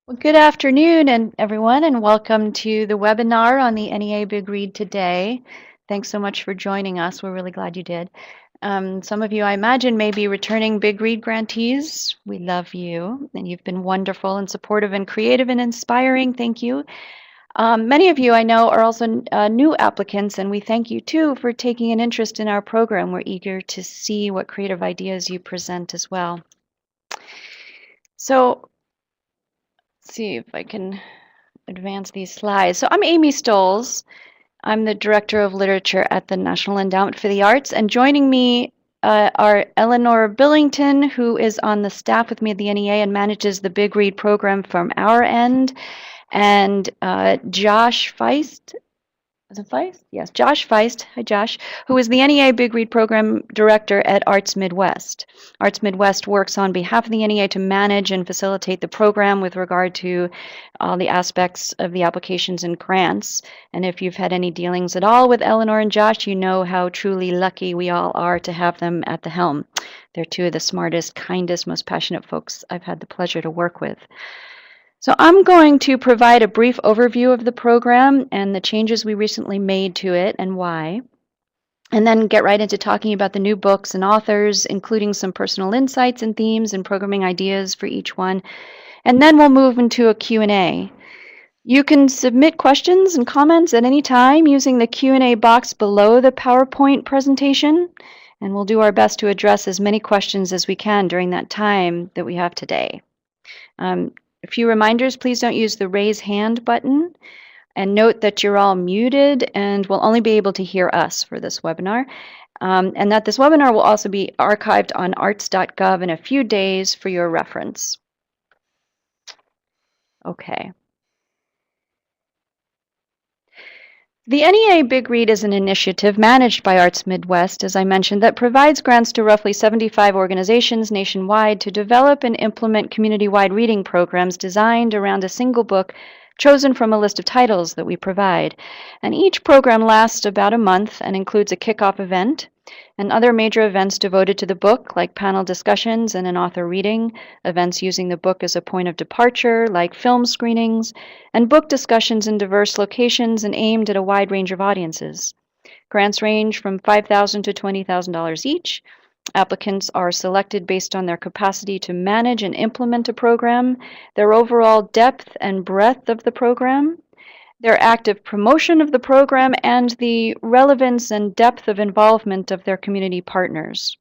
Well, good afternoon, everyone, and welcome to the webinar on the NEA Big Read today. Thanks so much for joining us. We're really glad you did. Some of you, I imagine, may be returning Big Read grantees. We love you, and you've been wonderful and supportive and creative and inspiring. Thank you. Many of you I know are also new applicants, and we thank you too for taking an interest in our program. We're eager to see what creative ideas you present as well. So, let's see if I can advance these slides. So I'm Amy Stolls. I'm the Director of Literature at the National Endowment for the Arts, and joining me are Eleanor Billington, who is on the staff with me at the NEA and manages the Big Read program from our end, and Josh Feist. Is it Feist? Yes, Josh Feist. Hi, Josh, who is the NEA Big Read Program Director at Arts Midwest. Arts Midwest works on behalf of the NEA to manage and facilitate the program with regard to all the aspects of the applications and grants. And if you've had any dealings at all with Eleanor and Josh, you know how truly lucky we all are to have them at the helm. They're two of the smartest, kindest, most passionate folks I've had the pleasure to work with. So I'm going to provide a brief overview of the program and the changes we recently made to it and why, and then get right into talking about the new books and authors, including some personal insights and themes and programming ideas for each one. And then we'll move into a Q&A. You can submit questions and comments at any time using the Q&A box below the PowerPoint presentation, and we'll do our best to address as many questions as we can during that time that we have today. A few reminders, please don't use the raise hand button, and note that you're all muted and will only be able to hear us for this webinar, and that this webinar will also be archived on arts.gov in a few days for your reference. Okay. The NEA Big Read is an initiative managed by Arts Midwest, as I mentioned, that provides grants to roughly 75 organizations nationwide to develop and implement community-wide reading programs designed around a single book chosen from a list of titles that we provide. And each program lasts about a month and includes a kickoff event and other major events devoted to the book, like panel discussions and an author reading, events using the book as a point of departure, like film screenings, and book discussions in diverse locations and aimed at a wide range of audiences. Grants range from $5,000 to $20,000 each. Applicants are selected based on their capacity to manage and implement a program, their overall depth and breadth of the program, their active promotion of the program, and the relevance and depth of involvement of their community partners.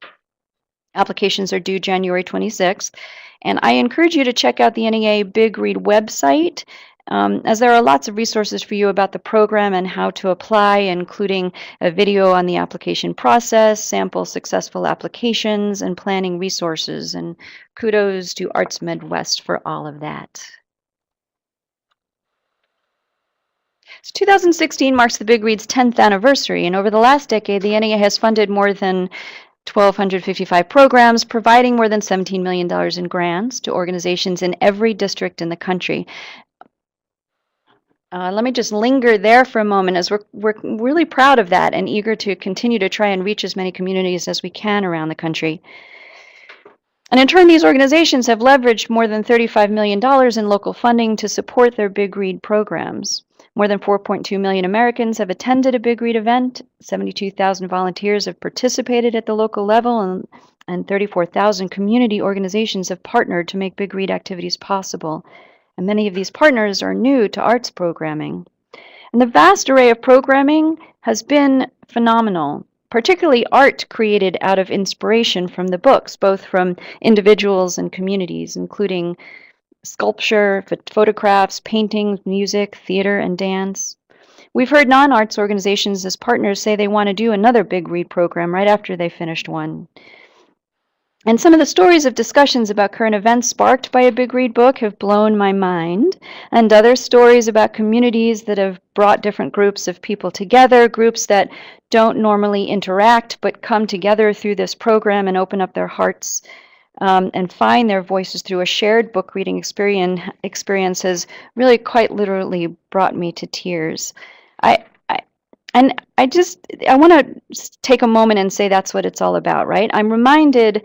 Applications are due January 26th, and I encourage you to check out the NEA Big Read website, as there are lots of resources for you about the program and how to apply, including a video on the application process, sample successful applications, and planning resources. And kudos to Arts Midwest for all of that. 2016 marks the Big Read's 10th anniversary, and over the last decade, the NEA has funded more than 1,255 programs, providing more than $17 million in grants to organizations in every district in the country. Let me just linger there for a moment, as we're really proud of that and eager to continue to try and reach as many communities as we can around the country. And in turn, these organizations have leveraged more than $35 million in local funding to support their Big Read programs. More than 4.2 million Americans have attended a Big Read event, 72,000 volunteers have participated at the local level, and 34,000 community organizations have partnered to make Big Read activities possible. And many of these partners are new to arts programming. And the vast array of programming has been phenomenal, particularly art created out of inspiration from the books, both from individuals and communities, including sculpture, photographs, paintings, music, theater, and dance. We've heard non-arts organizations as partners say they want to do another Big Read program right after they finished one. And some of the stories of discussions about current events sparked by a Big Read book have blown my mind, and other stories about communities that have brought different groups of people together, groups that don't normally interact but come together through this program and open up their hearts and find their voices through a shared book reading experience has really quite literally brought me to tears. I want to take a moment and say that's what it's all about, right? I'm reminded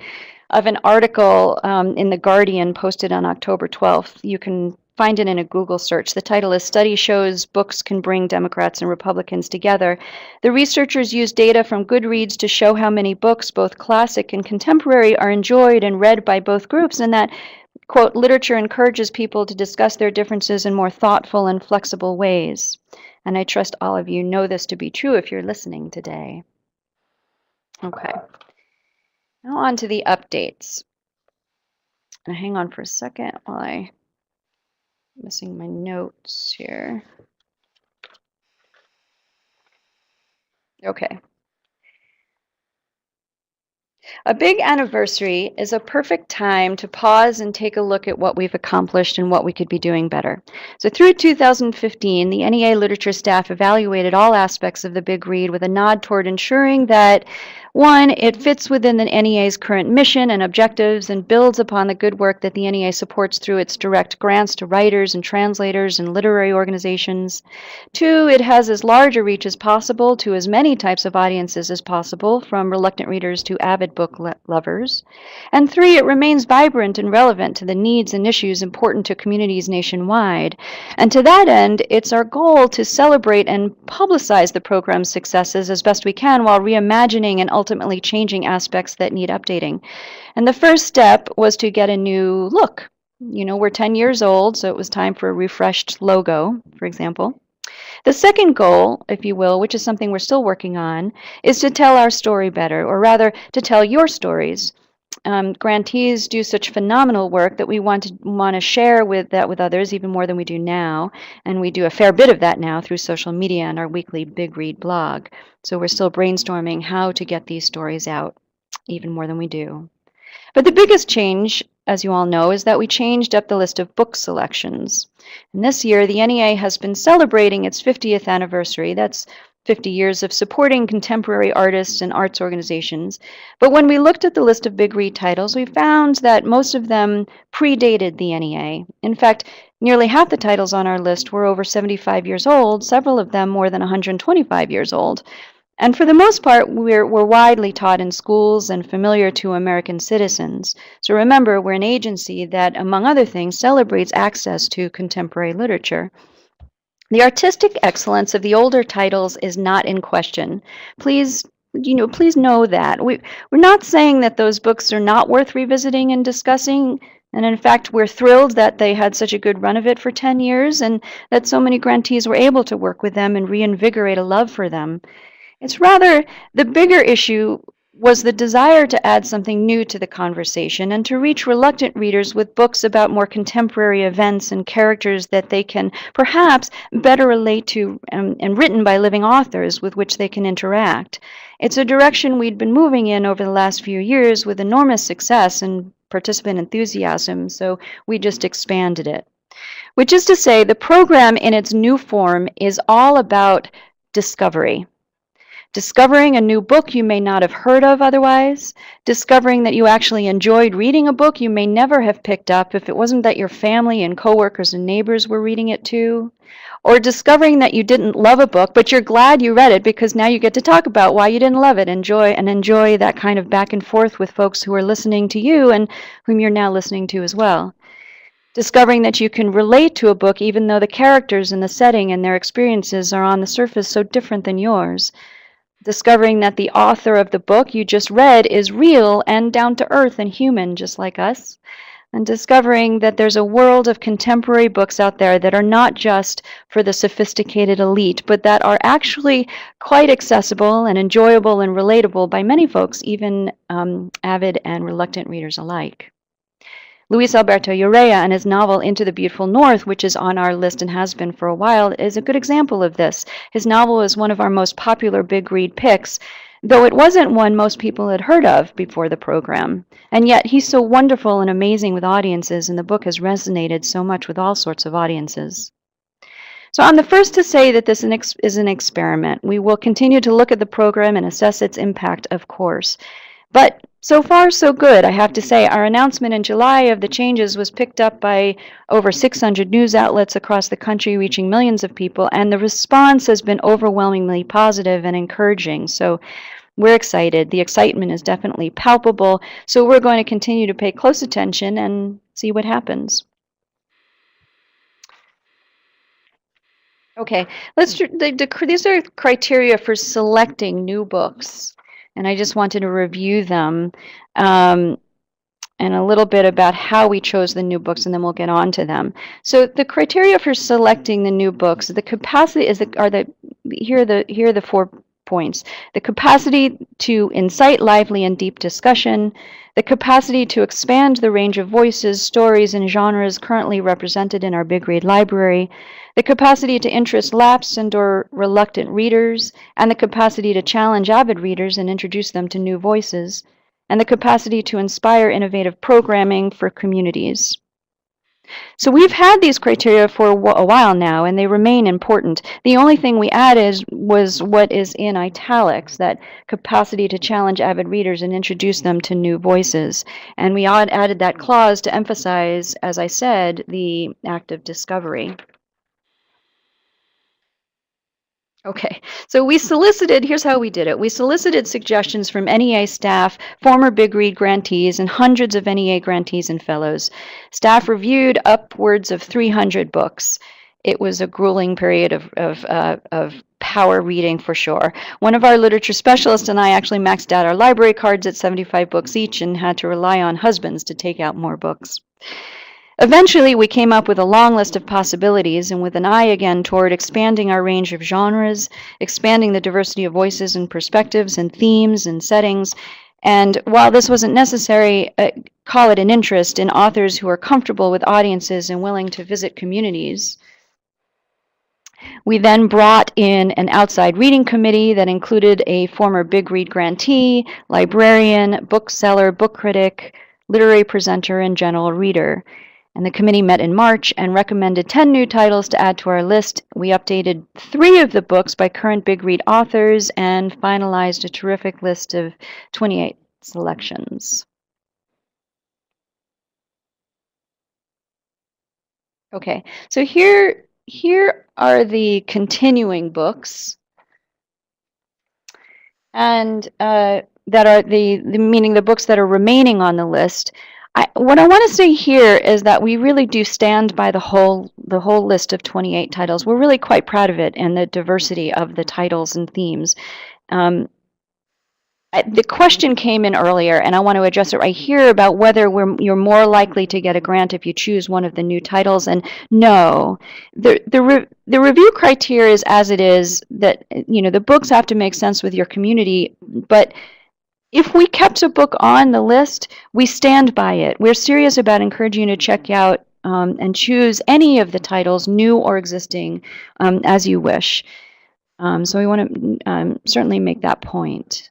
of an article in The Guardian posted on October 12th. You can find it in a Google search. The title is Study Shows Books Can Bring Democrats and Republicans Together. The researchers use data from Goodreads to show how many books, both classic and contemporary, are enjoyed and read by both groups, and that, quote, literature encourages people to discuss their differences in more thoughtful and flexible ways. And I trust all of you know this to be true if you're listening today. Okay. Now on to the updates. Now hang on for a second while I'm missing my notes here. Okay. A big anniversary is a perfect time to pause and take a look at what we've accomplished and what we could be doing better. So through 2015, the NEA literature staff evaluated all aspects of the Big Read with a nod toward ensuring that, one, it fits within the NEA's current mission and objectives and builds upon the good work that the NEA supports through its direct grants to writers and translators and literary organizations. Two, it has as large a reach as possible to as many types of audiences as possible, from reluctant readers to avid book lovers. And three, it remains vibrant and relevant to the needs and issues important to communities nationwide. And to that end, it's our goal to celebrate and publicize the program's successes as best we can while reimagining and ultimately changing aspects that need updating. And the first step was to get a new look. You know, we're 10 years old, so it was time for a refreshed logo, for example. The second goal, if you will, which is something we're still working on, is to tell our story better, or rather, to tell your stories. Grantees do such phenomenal work that we want to share with others even more than we do now, and we do a fair bit of that now through social media and our weekly Big Read blog. So we're still brainstorming how to get these stories out even more than we do. But the biggest change, as you all know, is that we changed up the list of book selections. And this year, the NEA has been celebrating its 50th anniversary. That's 50 years of supporting contemporary artists and arts organizations. But when we looked at the list of Big Read titles, we found that most of them predated the NEA. In fact, nearly half the titles on our list were over 75 years old, several of them more than 125 years old. And for the most part, we're widely taught in schools and familiar to American citizens. So remember, we're an agency that, among other things, celebrates access to contemporary literature. The artistic excellence of the older titles is not in question. Please know that. We're not saying that those books are not worth revisiting and discussing. And in fact, we're thrilled that they had such a good run of it for 10 years and that so many grantees were able to work with them and reinvigorate a love for them. It's rather, the bigger issue was the desire to add something new to the conversation and to reach reluctant readers with books about more contemporary events and characters that they can perhaps better relate to and written by living authors with which they can interact. It's a direction we'd been moving in over the last few years with enormous success and participant enthusiasm, so we just expanded it. Which is to say, the program in its new form is all about discovery. Discovering a new book you may not have heard of otherwise, discovering that you actually enjoyed reading a book you may never have picked up if it wasn't that your family and coworkers and neighbors were reading it too, or discovering that you didn't love a book but you're glad you read it because now you get to talk about why you didn't love it, enjoy that kind of back and forth with folks who are listening to you and whom you're now listening to as well. Discovering that you can relate to a book even though the characters and the setting and their experiences are on the surface so different than yours. Discovering that the author of the book you just read is real and down to earth and human, just like us. And discovering that there's a world of contemporary books out there that are not just for the sophisticated elite, but that are actually quite accessible and enjoyable and relatable by many folks, even avid and reluctant readers alike. Luis Alberto Urrea and his novel Into the Beautiful North, which is on our list and has been for a while, is a good example of this. His novel is one of our most popular Big Read picks, though it wasn't one most people had heard of before the program. And yet he's so wonderful and amazing with audiences, and the book has resonated so much with all sorts of audiences. So I'm the first to say that this is an experiment. We will continue to look at the program and assess its impact, of course. But so far, so good, I have to say. Our announcement in July of the changes was picked up by over 600 news outlets across the country, reaching millions of people, and the response has been overwhelmingly positive and encouraging. So we're excited. The excitement is definitely palpable, so we're going to continue to pay close attention and see what happens. Okay, these are criteria for selecting new books, and I just wanted to review them. And a little bit about how we chose the new books, and then we'll get on to them. So the criteria for selecting the new books, the capacity here are the 4 points. The capacity to incite lively and deep discussion, the capacity to expand the range of voices, stories, and genres currently represented in our Big Read Library, the capacity to interest lapsed and/or reluctant readers, and the capacity to challenge avid readers and introduce them to new voices, and the capacity to inspire innovative programming for communities. So we've had these criteria for a while now, and they remain important. The only thing we added was what is in italics, that capacity to challenge avid readers and introduce them to new voices. And we added that clause to emphasize, as I said, the act of discovery. Okay, so here's how we did it. We solicited suggestions from NEA staff, former Big Read grantees, and hundreds of NEA grantees and fellows. Staff reviewed upwards of 300 books. It was a grueling period of power reading for sure. One of our literature specialists and I actually maxed out our library cards at 75 books each and had to rely on husbands to take out more books. Eventually, we came up with a long list of possibilities, and with an eye again toward expanding our range of genres, expanding the diversity of voices and perspectives and themes and settings. And while this wasn't necessary, call it an interest in authors who are comfortable with audiences and willing to visit communities. We then brought in an outside reading committee that included a former Big Read grantee, librarian, bookseller, book critic, literary presenter, and general reader. And the committee met in March and recommended 10 new titles to add to our list. We updated 3 of the books by current Big Read authors and finalized a terrific list of 28 selections. Okay, so here are the continuing books, and that are meaning the books that are remaining on the list. What I want to say here is that we really do stand by the whole list of 28 titles. We're really quite proud of it and the diversity of the titles and themes. The question came in earlier, and I want to address it right here about whether you're more likely to get a grant if you choose one of the new titles. And no, the review criteria is as it is, that the books have to make sense with your community, but if we kept a book on the list, we stand by it. We're serious about encouraging you to check out and choose any of the titles, new or existing, as you wish. So we want to certainly make that point.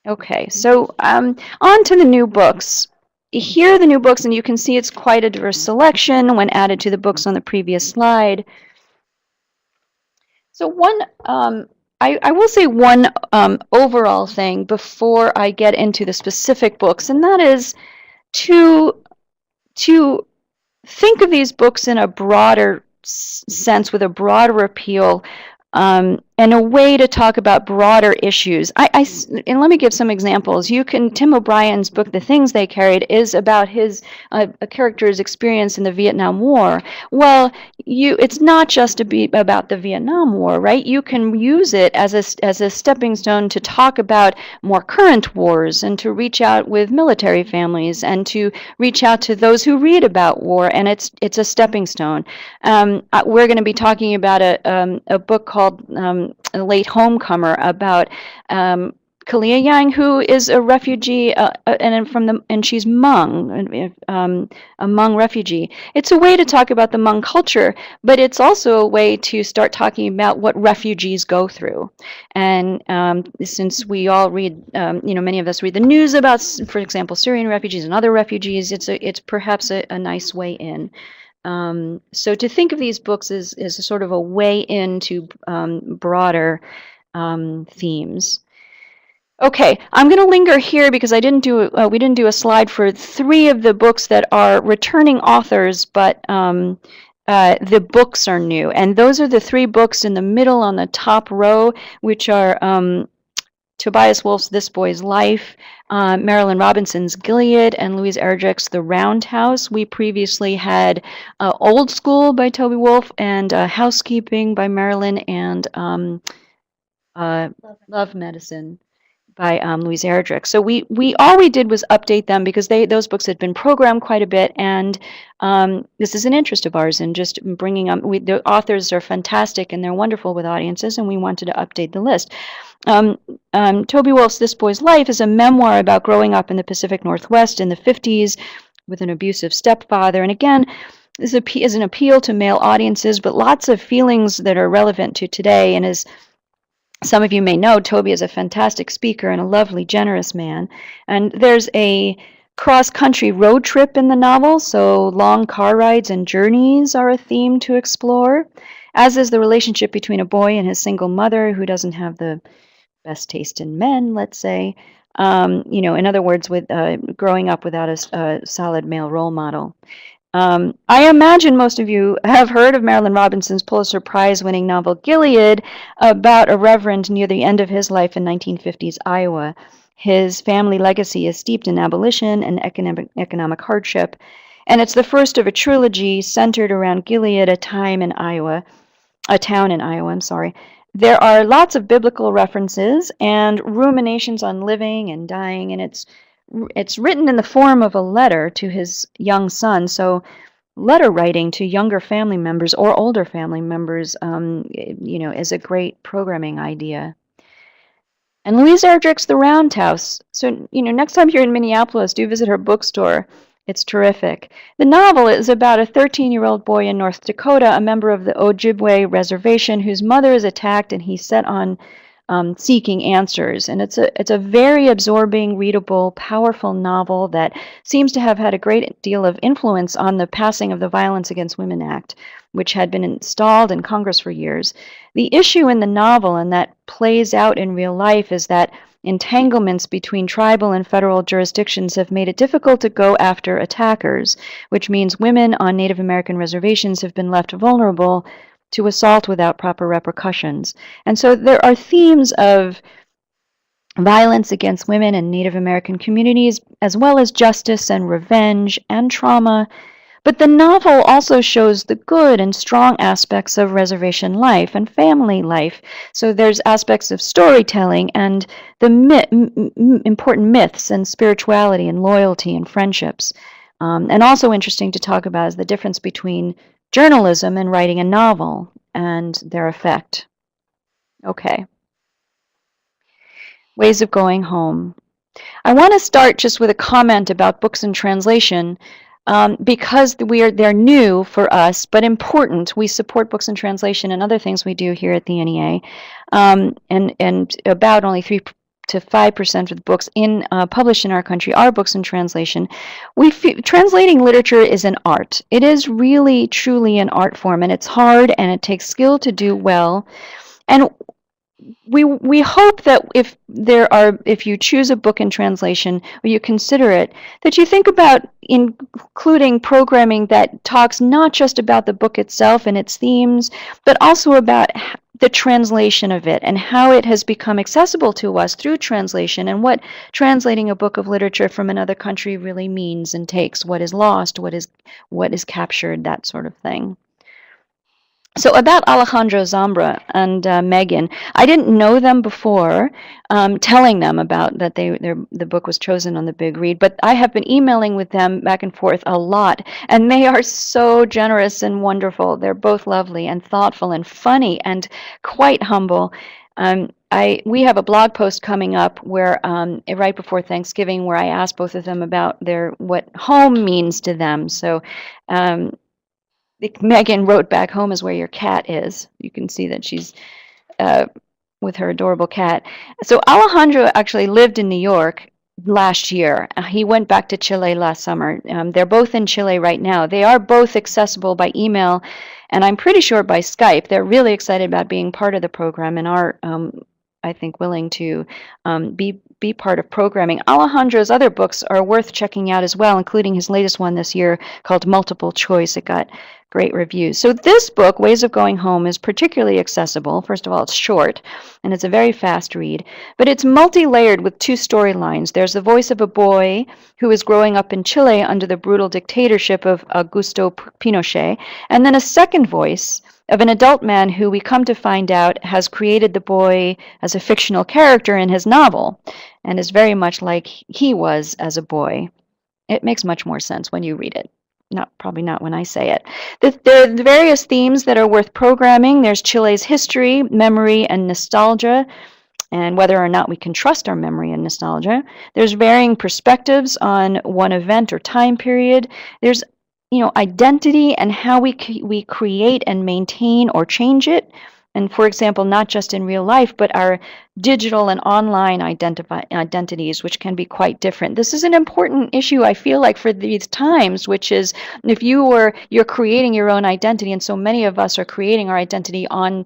Okay, so on to the new books. Here are the new books, and you can see it's quite a diverse selection when added to the books on the previous slide. So I will say one overall thing before I get into the specific books, and that is to think of these books in a broader sense, with a broader appeal, and a way to talk about broader issues. And let me give some examples. Tim O'Brien's book, The Things They Carried, is about his a character's experience in the Vietnam War. Well, it's not just about the Vietnam War, right? You can use it as a stepping stone to talk about more current wars and to reach out with military families and to reach out to those who read about war, and it's a stepping stone. We're going to be talking about a book called A Late Homecomer about Kalia Yang, who is a refugee, and she's Hmong, a Hmong refugee. It's a way to talk about the Hmong culture, but it's also a way to start talking about what refugees go through. And since we all read, many of us read the news about, for example, Syrian refugees and other refugees, it's perhaps a nice way in. So to think of these books as a sort of a way into broader themes. Okay, I'm going to linger here because we didn't do a slide for 3 of the books that are returning authors, but the books are new, and those are the 3 books in the middle on the top row, which are Tobias Wolff's This Boy's Life, Marilyn Robinson's Gilead, and Louise Erdrich's The Roundhouse. We previously had Old School by Toby Wolff and Housekeeping by Marilyn, and Love Medicine by Louise Erdrich. So all we did was update them because those books had been programmed quite a bit, and this is an interest of ours in just bringing up. The authors are fantastic and they're wonderful with audiences, and we wanted to update the list. Toby Wolff's This Boy's Life is a memoir about growing up in the Pacific Northwest in the 50s with an abusive stepfather, and again, this is an appeal to male audiences, but lots of feelings that are relevant to today. And as some of you may know, Toby is a fantastic speaker and a lovely, generous man. And there's a cross-country road trip in the novel, so long car rides and journeys are a theme to explore, as is the relationship between a boy and his single mother who doesn't have the best taste in men, let's say. In other words, with growing up without a solid male role model. I imagine most of you have heard of Marilyn Robinson's Pulitzer Prize-winning novel Gilead, about a reverend near the end of his life in 1950s Iowa. His family legacy is steeped in abolition and economic hardship, and it's the first of a trilogy centered around Gilead, a town in Iowa, There are lots of biblical references and ruminations on living and dying, and it's written in the form of a letter to his young son. So letter writing to younger family members or older family members, is a great programming idea. And Louise Erdrich's The Roundhouse. So, next time you're in Minneapolis, do visit her bookstore. It's terrific. The novel is about a 13-year-old boy in North Dakota, a member of the Ojibwe Reservation, whose mother is attacked, and he's set on seeking answers. And it's a very absorbing, readable, powerful novel that seems to have had a great deal of influence on the passing of the Violence Against Women Act, which had been installed in Congress for years. The issue in the novel, and that plays out in real life, is that entanglements between tribal and federal jurisdictions have made it difficult to go after attackers, which means women on Native American reservations have been left vulnerable to assault without proper repercussions. And so there are themes of violence against women and Native American communities, as well as justice and revenge and trauma. But the novel also shows the good and strong aspects of reservation life and family life. So there's aspects of storytelling and the important myths and spirituality and loyalty and friendships. And also interesting to talk about is the difference between journalism and writing a novel and their effect. Okay. Ways of going home. I want to start just with a comment about books in translation. Because they're new for us, but important. We support books in translation and other things we do here at the NEA, and about only 3 to 5% of the books published in our country are books in translation. Translating literature is an art. It is really, truly an art form, and it's hard, and it takes skill to do well. And we hope that if you choose a book in translation or you consider it, that you think about including programming that talks not just about the book itself and its themes, but also about the translation of it and how it has become accessible to us through translation, and what translating a book of literature from another country really means and takes, what is lost, what is captured, that sort of thing. So about Alejandro Zambra and Megan, I didn't know them before telling them about that the book was chosen on the Big Read, but I have been emailing with them back and forth a lot, and they are so generous and wonderful. They're both lovely and thoughtful and funny and quite humble. We have a blog post coming up where right before Thanksgiving, where I asked both of them about what home means to them. So Megan wrote, "Back home is where your cat is." You can see that she's with her adorable cat. So Alejandro actually lived in New York last year. He went back to Chile last summer. They're both in Chile right now. They are both accessible by email, and I'm pretty sure by Skype. They're really excited about being part of the program and are, I think, willing to be be part of programming. Alejandro's other books are worth checking out as well, including his latest one this year called Multiple Choice. It got great reviews. So this book, Ways of Going Home, is particularly accessible. First of all, it's short, and it's a very fast read, but it's multi-layered with two storylines. There's the voice of a boy who is growing up in Chile under the brutal dictatorship of Augusto Pinochet, and then a second voice of an adult man who we come to find out has created the boy as a fictional character in his novel and is very much like he was as a boy. It makes much more sense when you read it. Probably not when I say it. There are the various themes that are worth programming. There's Chile's history, memory, and nostalgia, and whether or not we can trust our memory and nostalgia. There's varying perspectives on one event or time period. There's identity and how we create and maintain or change it. And for example, not just in real life, but our digital and online identities, which can be quite different. This is an important issue, I feel like, for these times, which is if you're creating your own identity, and so many of us are creating our identity on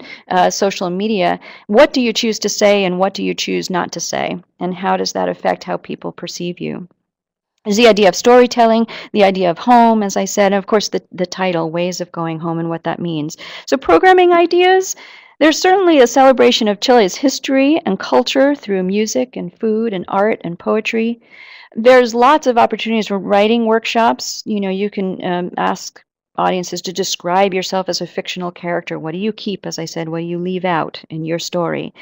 social media, what do you choose to say and what do you choose not to say? And how does that affect how people perceive you? There's the idea of storytelling, the idea of home, as I said, and of course the title, Ways of Going Home, and what that means. So programming ideas, there's certainly a celebration of Chile's history and culture through music and food and art and poetry. There's lots of opportunities for writing workshops. You can ask audiences to describe yourself as a fictional character. What do you keep, as I said, what do you leave out in your story?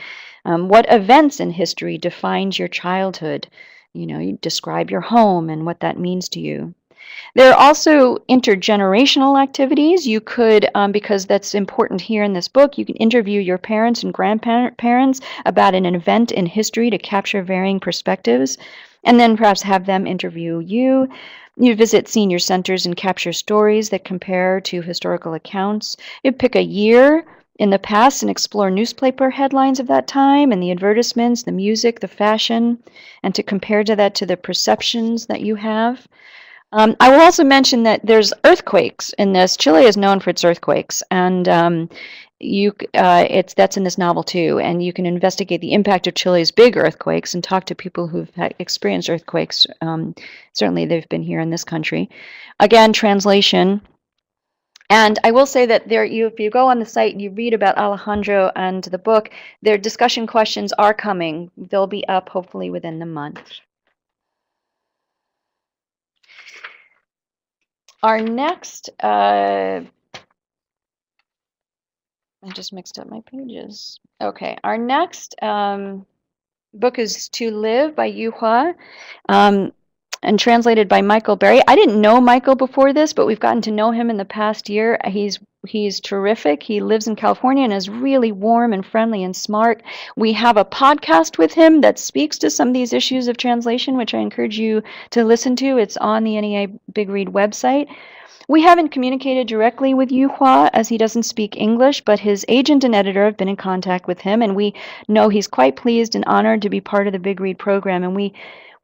What events in history defined your childhood? You describe your home and what that means to you. There are also intergenerational activities. You could, because that's important here in this book, you can interview your parents and grandparents about an event in history to capture varying perspectives, and then perhaps have them interview you. You visit senior centers and capture stories that compare to historical accounts. You pick a year in the past and explore newspaper headlines of that time and the advertisements, the music, the fashion, and to compare that to the perceptions that you have. I will also mention that there's earthquakes in this. Chile is known for its earthquakes, and that's in this novel too. And you can investigate the impact of Chile's big earthquakes and talk to people who've experienced earthquakes. Certainly, they've been here in this country. Again, translation. And I will say that if you go on the site and you read about Alejandro and the book, their discussion questions are coming. They'll be up hopefully within the month. Our next, I just mixed up my pages. Okay, our next book is To Live by Yu Hua. And translated by Michael Berry. I didn't know Michael before this, but we've gotten to know him in the past year. He's terrific. He lives in California and is really warm and friendly and smart. We have a podcast with him that speaks to some of these issues of translation, which I encourage you to listen to. It's on the NEA Big Read website. We haven't communicated directly with Yu Hua as he doesn't speak English, but his agent and editor have been in contact with him, and we know he's quite pleased and honored to be part of the Big Read program. And we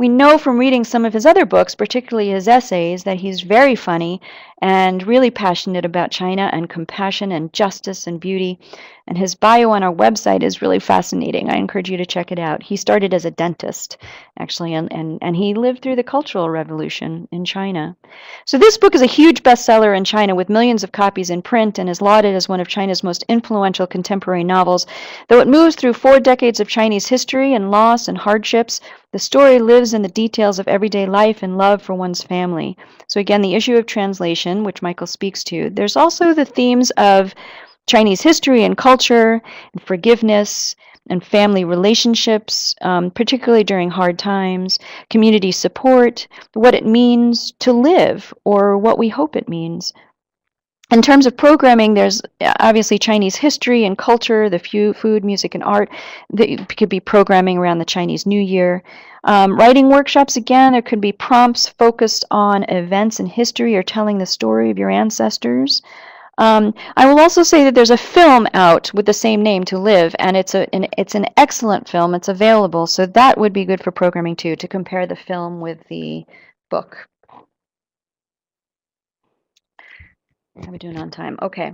know from reading some of his other books, particularly his essays, that he's very funny and really passionate about China and compassion and justice and beauty. And his bio on our website is really fascinating. I encourage you to check it out. He started as a dentist, actually, and he lived through the Cultural Revolution in China. So this book is a huge bestseller in China with millions of copies in print and is lauded as one of China's most influential contemporary novels. Though it moves through 4 decades of Chinese history and loss and hardships, the story lives in the details of everyday life and love for one's family. So again, the issue of translation, which Michael speaks to. There's also the themes of Chinese history and culture, and forgiveness, and family relationships, particularly during hard times, community support, what it means to live, or what we hope it means. In terms of programming, there's obviously Chinese history and culture, the food, music, and art. That could be programming around the Chinese New Year. Writing workshops, again, there could be prompts focused on events in history or telling the story of your ancestors. I will also say that there's a film out with the same name, To Live, and it's an excellent film. It's available, so that would be good for programming too, to compare the film with the book. How are we doing on time? Okay.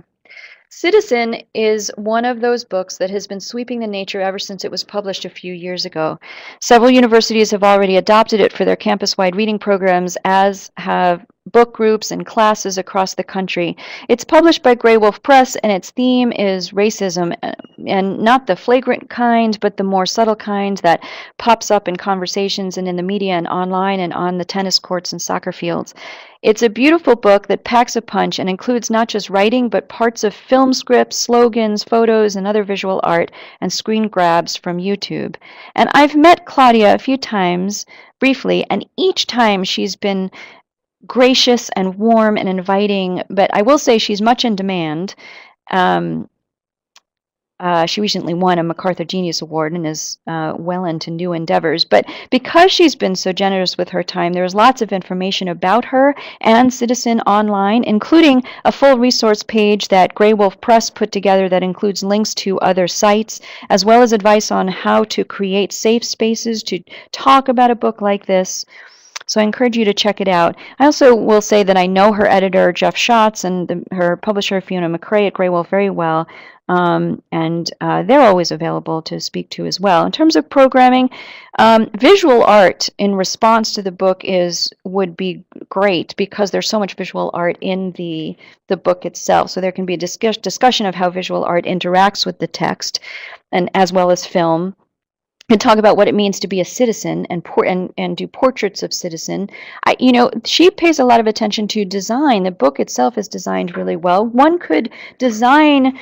Citizen is one of those books that has been sweeping the nature ever since it was published a few years ago. Several universities have already adopted it for their campus-wide reading programs, as have book groups and classes across the country. It's published by Grey Wolf Press, and its theme is racism, and not the flagrant kind, but the more subtle kind that pops up in conversations and in the media and online and on the tennis courts and soccer fields. It's a beautiful book that packs a punch and includes not just writing, but parts of film scripts, slogans, photos, and other visual art, and screen grabs from YouTube. And I've met Claudia a few times briefly, and each time she's been gracious and warm and inviting, but I will say she's much in demand. Um, she recently won a MacArthur Genius Award and is well into new endeavors. But because she's been so generous with her time, there's lots of information about her and Citizen online, including a full resource page that Grey Wolf Press put together that includes links to other sites, as well as advice on how to create safe spaces to talk about a book like this. So I encourage you to check it out. I also will say that I know her editor, Jeff Schatz, and her publisher, Fiona McRae at Grey Wolf, very well. And they're always available to speak to as well. In terms of programming, visual art in response to the book would be great because there's so much visual art in the book itself. So there can be a discussion of how visual art interacts with the text, and as well as film. And talk about what it means to be a citizen and do portraits of citizen. She pays a lot of attention to design. The book itself is designed really well. One could design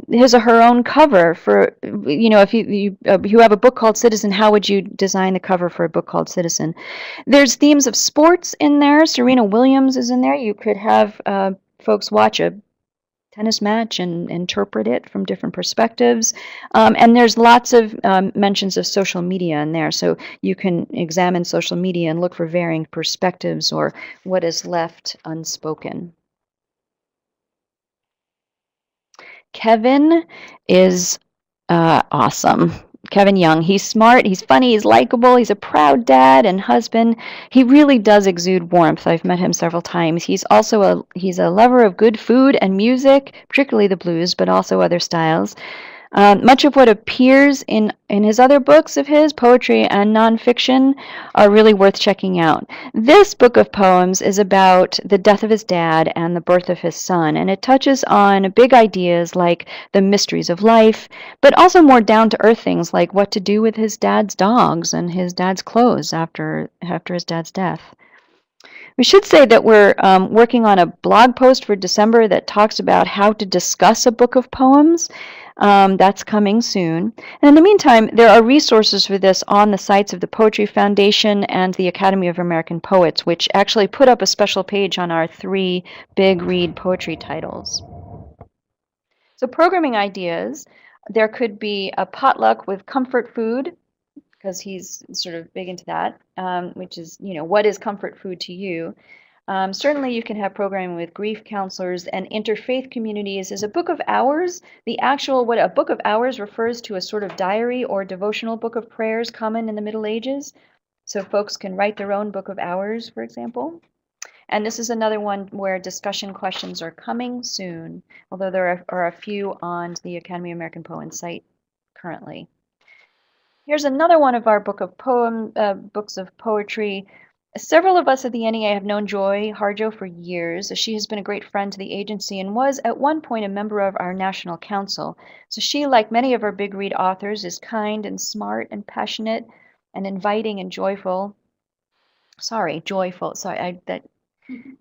his or her own cover for, if you have a book called Citizen, how would you design the cover for a book called Citizen? There's themes of sports in there. Serena Williams is in there. You could have folks watch a tennis match and interpret it from different perspectives. And there's lots of mentions of social media in there. So you can examine social media and look for varying perspectives or what is left unspoken. Kevin is awesome. Kevin Young. He's smart, he's funny, he's likable, he's a proud dad and husband. He really does exude warmth. I've met him several times. He's a lover of good food and music, particularly the blues, but also other styles. Much of what appears in his other books of his, poetry and nonfiction, are really worth checking out. This book of poems is about the death of his dad and the birth of his son, and it touches on big ideas like the mysteries of life, but also more down-to-earth things like what to do with his dad's dogs and his dad's clothes after his dad's death. We should say that we're working on a blog post for December that talks about how to discuss a book of poems. That's coming soon. And in the meantime, there are resources for this on the sites of the Poetry Foundation and the Academy of American Poets, which actually put up a special page on our 3 Big Read poetry titles. So programming ideas, there could be a potluck with comfort food, because he's sort of big into that, which is, what is comfort food to you? Certainly you can have programming with grief counselors and interfaith communities. Is a book of hours, what a book of hours refers to a sort of diary or devotional book of prayers common in the Middle Ages. So folks can write their own book of hours, for example. And this is another one where discussion questions are coming soon, although there are a few on the Academy of American Poets site currently. Here's another one of our books of poetry. Several of us at the NEA have known Joy Harjo for years. She has been a great friend to the agency and was at one point a member of our national council. So she, like many of our Big Read authors, is kind and smart and passionate and inviting and joyful.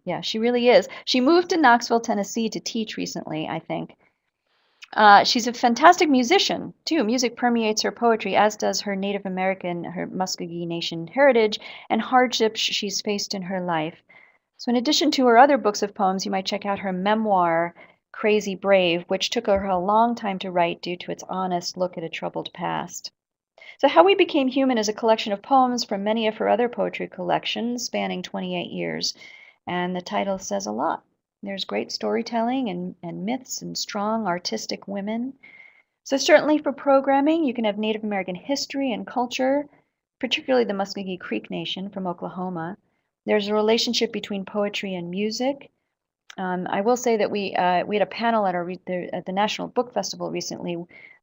Yeah, she really is. She moved to Knoxville, Tennessee to teach recently, I think. She's a fantastic musician, too. Music permeates her poetry, as does her Native American, her Muskogee Nation heritage, and hardships she's faced in her life. So in addition to her other books of poems, you might check out her memoir, Crazy Brave, which took her a long time to write due to its honest look at a troubled past. So How We Became Human is a collection of poems from many of her other poetry collections, spanning 28 years, and the title says a lot. There's great storytelling and myths and strong artistic women. So certainly for programming, you can have Native American history and culture, particularly the Muskogee Creek Nation from Oklahoma. There's a relationship between poetry and music. I will say that we had a panel at at the National Book Festival recently,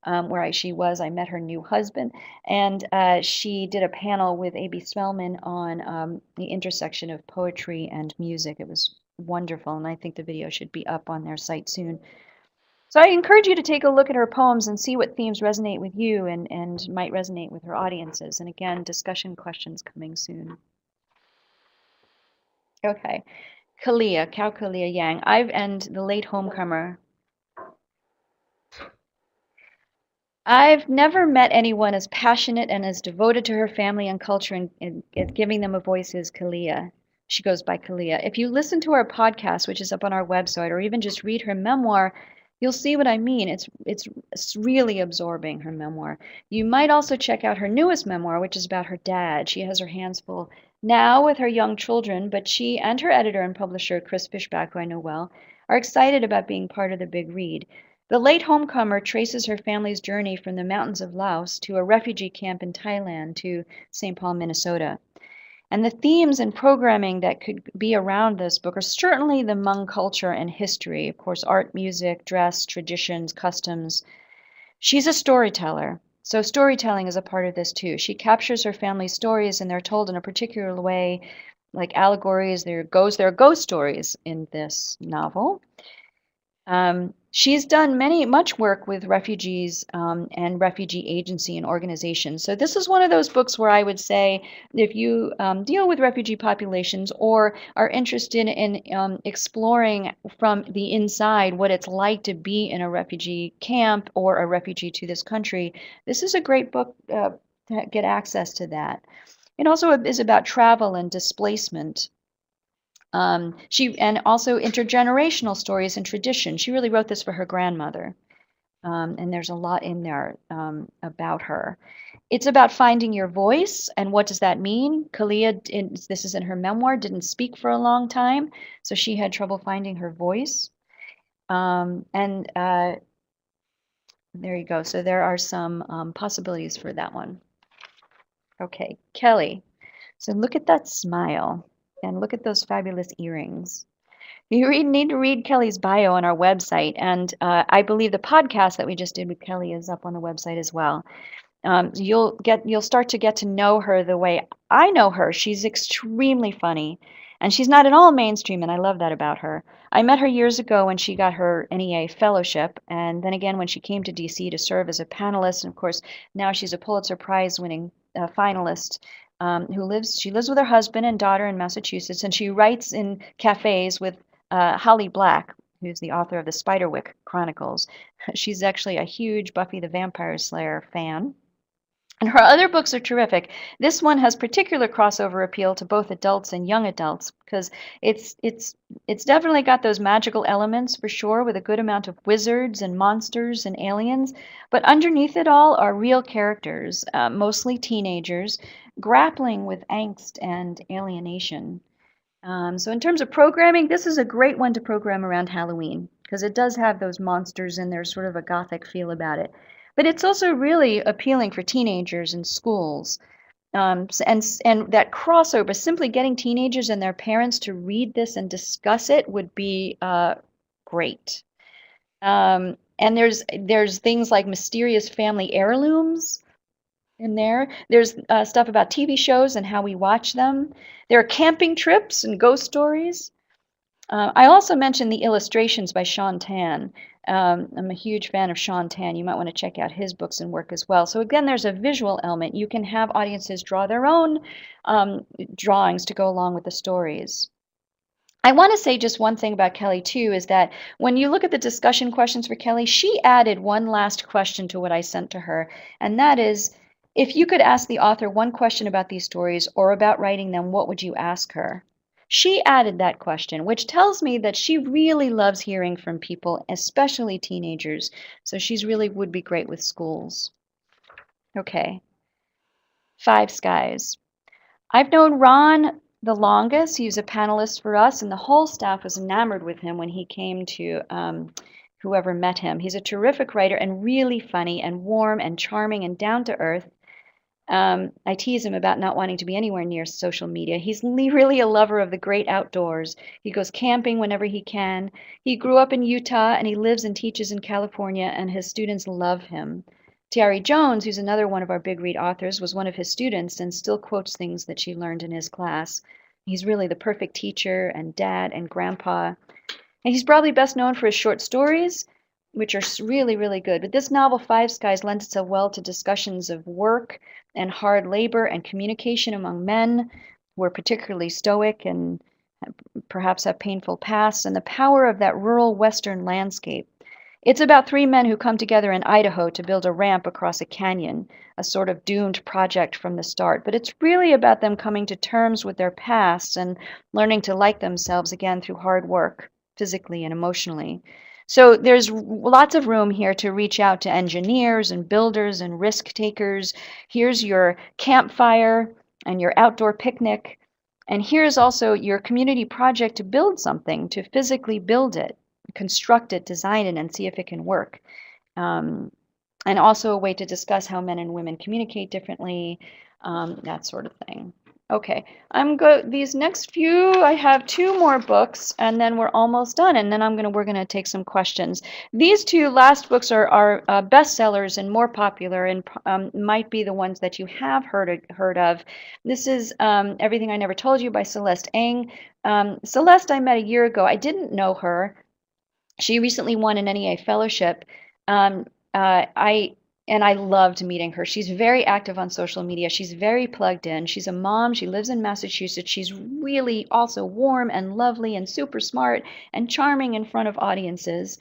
where I met her new husband, and she did a panel with A.B. Spellman on the intersection of poetry and music. It was wonderful, and I think the video should be up on their site soon. So I encourage you to take a look at her poems and see what themes resonate with you and might resonate with her audiences. And again, discussion questions coming soon. Okay. Kalia Yang. And the late homecomer. I've never met anyone as passionate and as devoted to her family and culture and giving them a voice as Kalia. She goes by Kalia. If you listen to our podcast, which is up on our website, or even just read her memoir, you'll see what I mean. It's really absorbing, her memoir. You might also check out her newest memoir, which is about her dad. She has her hands full now with her young children, but she and her editor and publisher, Chris Fishback, who I know well, are excited about being part of the Big Read. The late homecomer traces her family's journey from the mountains of Laos to a refugee camp in Thailand to St. Paul, Minnesota. And the themes and programming that could be around this book are certainly the Hmong culture and history, of course, art, music, dress, traditions, customs. She's a storyteller, so storytelling is a part of this too. She captures her family's stories, and they're told in a particular way, like allegories. There are ghost stories in this novel. She's done much work with refugees and refugee agency and organizations. So this is one of those books where I would say if you deal with refugee populations or are interested in exploring from the inside what it's like to be in a refugee camp or a refugee to this country, this is a great book to get access to that. It also is about travel and displacement. And also intergenerational stories and tradition. She really wrote this for her grandmother, and there's a lot in there about her. It's about finding your voice, and what does that mean? Kalia, this is in her memoir, didn't speak for a long time, so she had trouble finding her voice. And there you go. So there are some possibilities for that one. Okay, Kelly. So look at that smile. And look at those fabulous earrings. You need to read Kelly's bio on our website, and I believe the podcast that we just did with Kelly is up on the website as well. You'll start to get to know her the way I know her. She's extremely funny, and she's not at all mainstream, and I love that about her. I met her years ago when she got her NEA fellowship, and then again when she came to DC to serve as a panelist, and of course now she's a Pulitzer Prize winning finalist. She lives with her husband and daughter in Massachusetts, and she writes in cafes with Holly Black, who's the author of the Spiderwick Chronicles. She's actually a huge Buffy the Vampire Slayer fan. And her other books are terrific. This one has particular crossover appeal to both adults and young adults because it's definitely got those magical elements for sure, with a good amount of wizards and monsters and aliens. But underneath it all are real characters, mostly teenagers, grappling with angst and alienation. So in terms of programming, this is a great one to program around Halloween because it does have those monsters and there's sort of a gothic feel about it. But it's also really appealing for teenagers in schools. And that crossover, simply getting teenagers and their parents to read this and discuss it would be great. And there's things like mysterious family heirlooms in there. There's stuff about TV shows and how we watch them. There are camping trips and ghost stories. I also mentioned the illustrations by Sean Tan. I'm a huge fan of Sean Tan. You might want to check out his books and work as well. So again, there's a visual element. You can have audiences draw their own drawings to go along with the stories. I want to say just one thing about Kelly too, is that when you look at the discussion questions for Kelly, she added one last question to what I sent to her, and that is, if you could ask the author one question about these stories or about writing them, what would you ask her? She added that question, which tells me that she really loves hearing from people, especially teenagers. So she's really would be great with schools. Okay. Five Skies. I've known Ron the longest. He was a panelist for us, and the whole staff was enamored with him when he came to whoever met him. He's a terrific writer and really funny and warm and charming and down to earth. I tease him about not wanting to be anywhere near social media. He's really a lover of the great outdoors. He goes camping whenever he can. He grew up in Utah and he lives and teaches in California, and his students love him. Tiari Jones, who's another one of our Big Read authors, was one of his students and still quotes things that she learned in his class. He's really the perfect teacher and dad and grandpa. And he's probably best known for his short stories, which are really, really good. But this novel, Five Skies, lends itself well to discussions of work and hard labor and communication among men who are particularly stoic and perhaps have painful pasts, and the power of that rural western landscape. It's about three men who come together in Idaho to build a ramp across a canyon, a sort of doomed project from the start. But it's really about them coming to terms with their pasts and learning to like themselves again through hard work, physically and emotionally. So there's lots of room here to reach out to engineers and builders and risk takers. Here's your campfire and your outdoor picnic. And here's also your community project to build something, to physically build it, construct it, design it, and see if it can work. And also a way to discuss how men and women communicate differently, that sort of thing. Okay, these next few, I have two more books, and then we're almost done, and then we're gonna take some questions. These two last books are bestsellers and more popular, and might be the ones that you have heard of. This is Everything I Never Told You by Celeste Ng. Celeste I met a year ago. I didn't know her. She recently won an NEA fellowship. I loved meeting her. She's very active on social media. She's very plugged in. She's a mom. She lives in Massachusetts. She's really also warm and lovely and super smart and charming in front of audiences.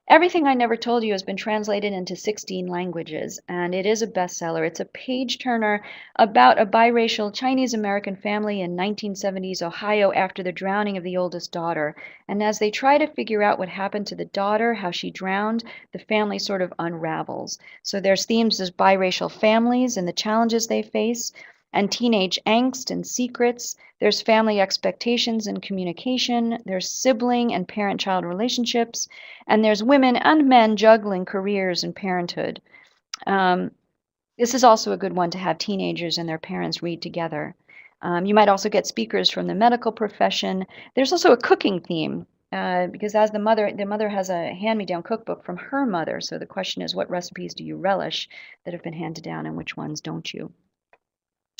Everything I Never Told You has been translated into 16 languages, and it is a bestseller. It's a page-turner about a biracial Chinese-American family in 1970s Ohio after the drowning of the oldest daughter. And as they try to figure out what happened to the daughter, how she drowned, the family sort of unravels. So there's themes as biracial families and the challenges they face, and teenage angst and secrets. There's family expectations and communication. There's sibling and parent-child relationships. And there's women and men juggling careers and parenthood. This is also a good one to have teenagers and their parents read together. You might also get speakers from the medical profession. There's also a cooking theme. Because as the mother has a hand-me-down cookbook from her mother. So the question is, what recipes do you relish that have been handed down and which ones don't you?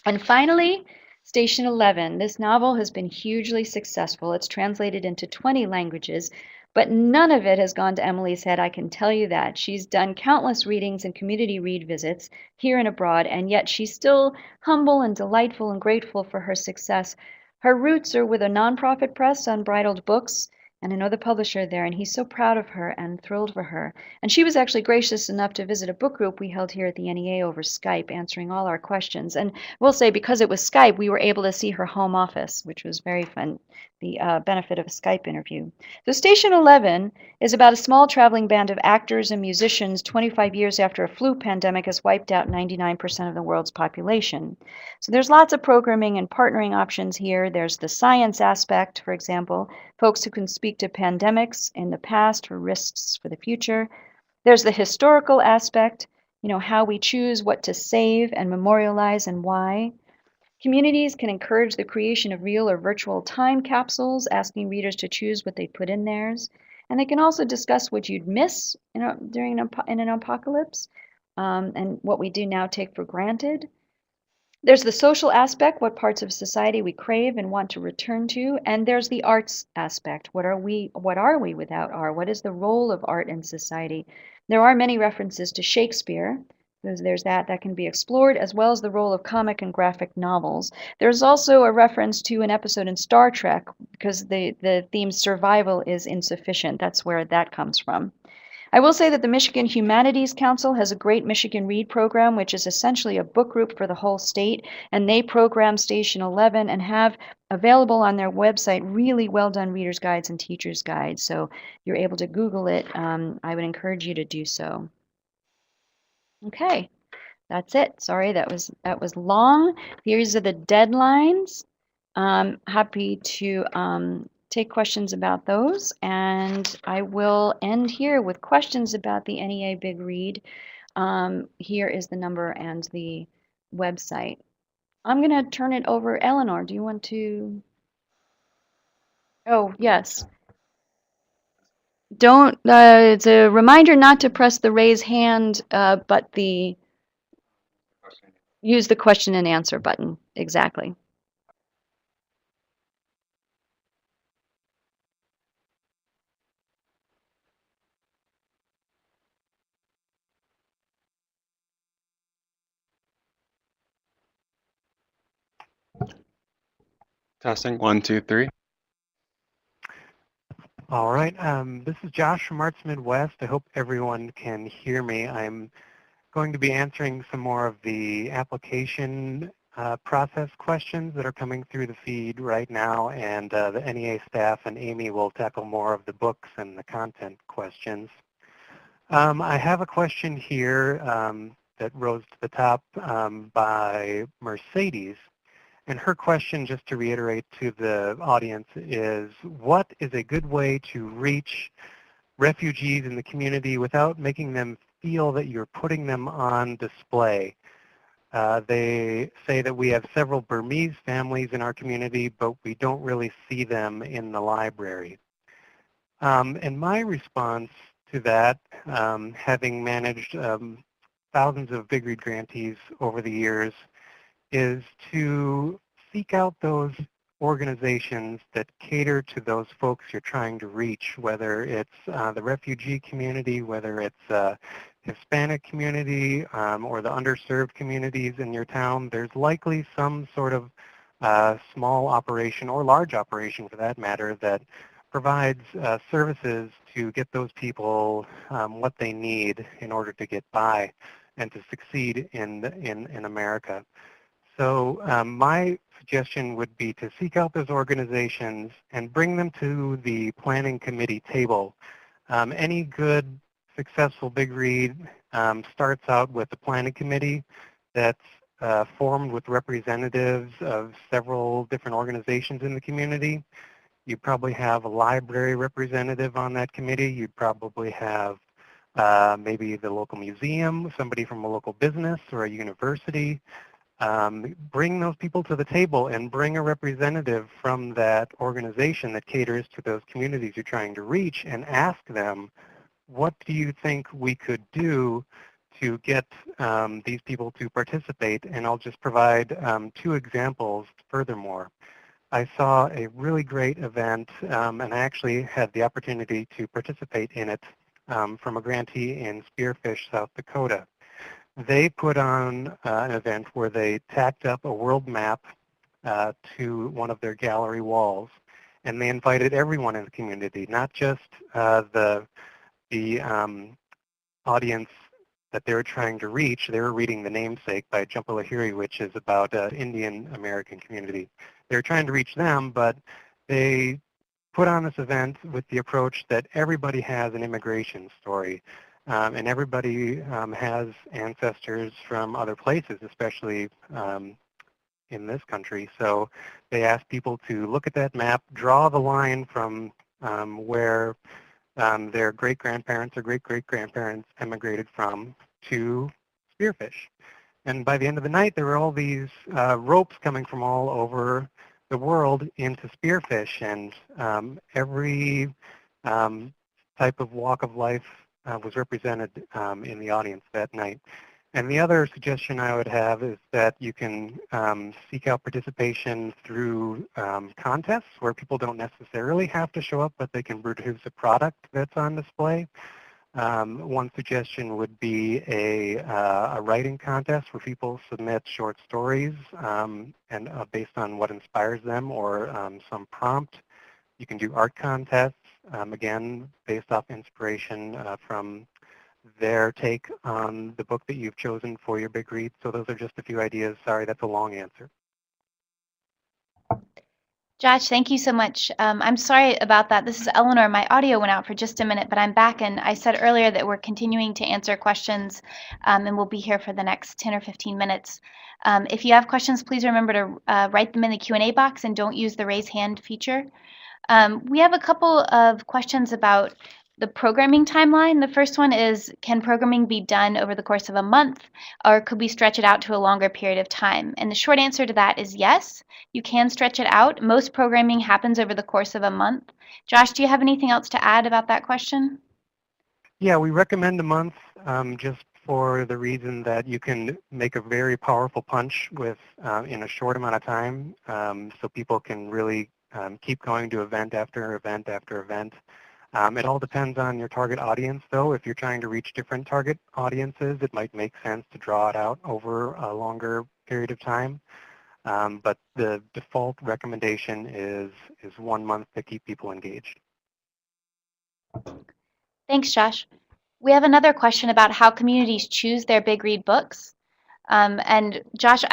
And finally, Station 11. This novel has been hugely successful. It's translated into 20 languages, but none of it has gone to Emily's head, I can tell you that. She's done countless readings and community read visits here and abroad, and yet she's still humble and delightful and grateful for her success. Her roots are with a nonprofit press, Unbridled Books, and I know the publisher there, and he's so proud of her and thrilled for her. And she was actually gracious enough to visit a book group we held here at the NEA over Skype, answering all our questions. And we'll say, because it was Skype, we were able to see her home office, which was very fun, the benefit of a Skype interview. So Station 11 is about a small traveling band of actors and musicians 25 years after a flu pandemic has wiped out 99% of the world's population. So there's lots of programming and partnering options here. There's the science aspect, for example, folks who can speak to pandemics in the past or risks for the future. There's the historical aspect, how we choose what to save and memorialize and why. Communities can encourage the creation of real or virtual time capsules, asking readers to choose what they put in theirs. And they can also discuss what you'd miss in an apocalypse, and what we do now take for granted. There's the social aspect, what parts of society we crave and want to return to, and there's the arts aspect. What are we without art? What is the role of art in society? There are many references to Shakespeare. There's that can be explored, as well as the role of comic and graphic novels. There's also a reference to an episode in Star Trek, because the theme survival is insufficient. That's where that comes from. I will say that the Michigan Humanities Council has a great Michigan Read program, which is essentially a book group for the whole state, and they program Station 11 and have available on their website really well done reader's guides and teacher's guides. So you're able to Google it. I would encourage you to do so. Okay, that's it. Sorry, that was long. These are the deadlines. Happy to take questions about those, and I will end here with questions about the NEA Big Read. Here is the number and the website. I'm going to turn it over. Eleanor, do you want to? Oh, yes. Don't, it's a reminder not to press the raise hand, but use the question and answer button. Exactly. Testing, 1, 2, 3. All right, this is Josh from Arts Midwest. I hope everyone can hear me. I'm going to be answering some more of the application process questions that are coming through the feed right now, and the NEA staff and Amy will tackle more of the books and the content questions. I have a question here that rose to the top by Mercedes. And her question, just to reiterate to the audience, is what is a good way to reach refugees in the community without making them feel that you're putting them on display? They say that we have several Burmese families in our community, but we don't really see them in the library. And my response to that, having managed thousands of Big Read grantees over the years, is to seek out those organizations that cater to those folks you're trying to reach, whether it's the refugee community, whether it's Hispanic community, or the underserved communities in your town. There's likely some sort of small operation, or large operation for that matter, that provides services to get those people what they need in order to get by and to succeed in America. So my suggestion would be to seek out those organizations and bring them to the planning committee table. Any good, successful Big Read starts out with the planning committee that's formed with representatives of several different organizations in the community. You probably have a library representative on that committee. You probably have maybe the local museum, somebody from a local business or a university. Bring those people to the table and bring a representative from that organization that caters to those communities you're trying to reach and ask them, what do you think we could do to get these people to participate? And I'll just provide 2 examples furthermore. I saw a really great event, and I actually had the opportunity to participate in it from a grantee in Spearfish, South Dakota. They put on an event where they tacked up a world map to one of their gallery walls, and they invited everyone in the community, not just the audience that they were trying to reach. They were reading The Namesake by Jhumpa Lahiri, which is about an Indian American community. They were trying to reach them, but they put on this event with the approach that everybody has an immigration story. And everybody has ancestors from other places, especially in this country. So they asked people to look at that map, draw the line from where their great-grandparents or great-great-grandparents emigrated from to Spearfish. And by the end of the night, there were all these ropes coming from all over the world into Spearfish, and every type of walk of life was represented in the audience that night. And the other suggestion I would have is that you can seek out participation through contests where people don't necessarily have to show up, but they can produce a product that's on display. One suggestion would be a writing contest where people submit short stories and based on what inspires them or some prompt. You can do art contests, again, based off inspiration from their take on the book that you've chosen for your big read. So those are just a few ideas. Sorry, that's a long answer. Josh, thank you so much. I'm sorry about that. This is Eleanor. My audio went out for just a minute, but I'm back. And I said earlier that we're continuing to answer questions, and we'll be here for the next 10 or 15 minutes. If you have questions, please remember to write them in the Q&A box and don't use the raise hand feature. We have a couple of questions about the programming timeline. The first one is, can programming be done over the course of a month, or could we stretch it out to a longer period of time? And the short answer to that is yes, you can stretch it out. Most programming happens over the course of a month. Josh, do you have anything else to add about that question? Yeah, we recommend a month just for the reason that you can make a very powerful punch with in a short amount of time, so people can really keep going to event after event after event. It all depends on your target audience, though. If you're trying to reach different target audiences, it might make sense to draw it out over a longer period of time. But the default recommendation is 1 month to keep people engaged. Thanks, Josh. We have another question about how communities choose their Big Read books. And Josh,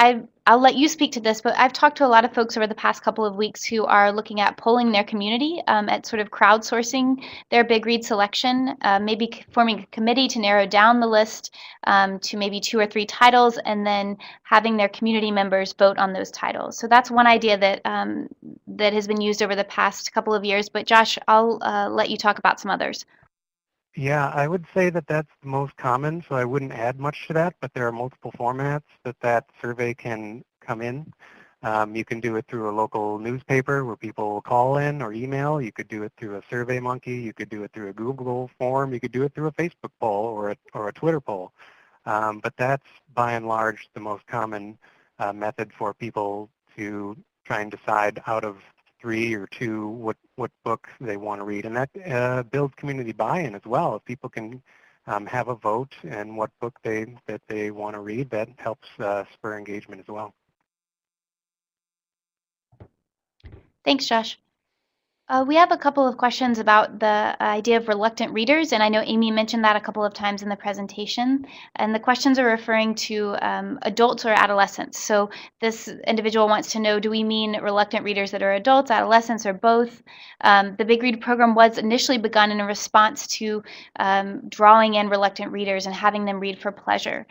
I'll let you speak to this, but I've talked to a lot of folks over the past couple of weeks who are looking at polling their community, at sort of crowdsourcing their Big Read selection, maybe forming a committee to narrow down the list to maybe 2 or 3 titles, and then having their community members vote on those titles. So that's one idea that that has been used over the past couple of years. But Josh, I'll let you talk about some others. Yeah, I would say that that's the most common, so I wouldn't add much to that, but there are multiple formats that survey can come in. You can do it through a local newspaper where people will call in or email. You could do it through a SurveyMonkey. You could do it through a Google form. You could do it through a Facebook poll or a Twitter poll. But that's by and large the most common method for people to try and decide out of 3 or 2 what book they want to read. And that builds community buy-in as well. If people can have a vote and what book that they want to read, that helps spur engagement as well. Thanks, Josh. We have a couple of questions about the idea of reluctant readers, and I know Amy mentioned that a couple of times in the presentation. And the questions are referring to adults or adolescents. So this individual wants to know, do we mean reluctant readers that are adults, adolescents, or both? The Big Read program was initially begun in a response to drawing in reluctant readers and having them read for pleasure.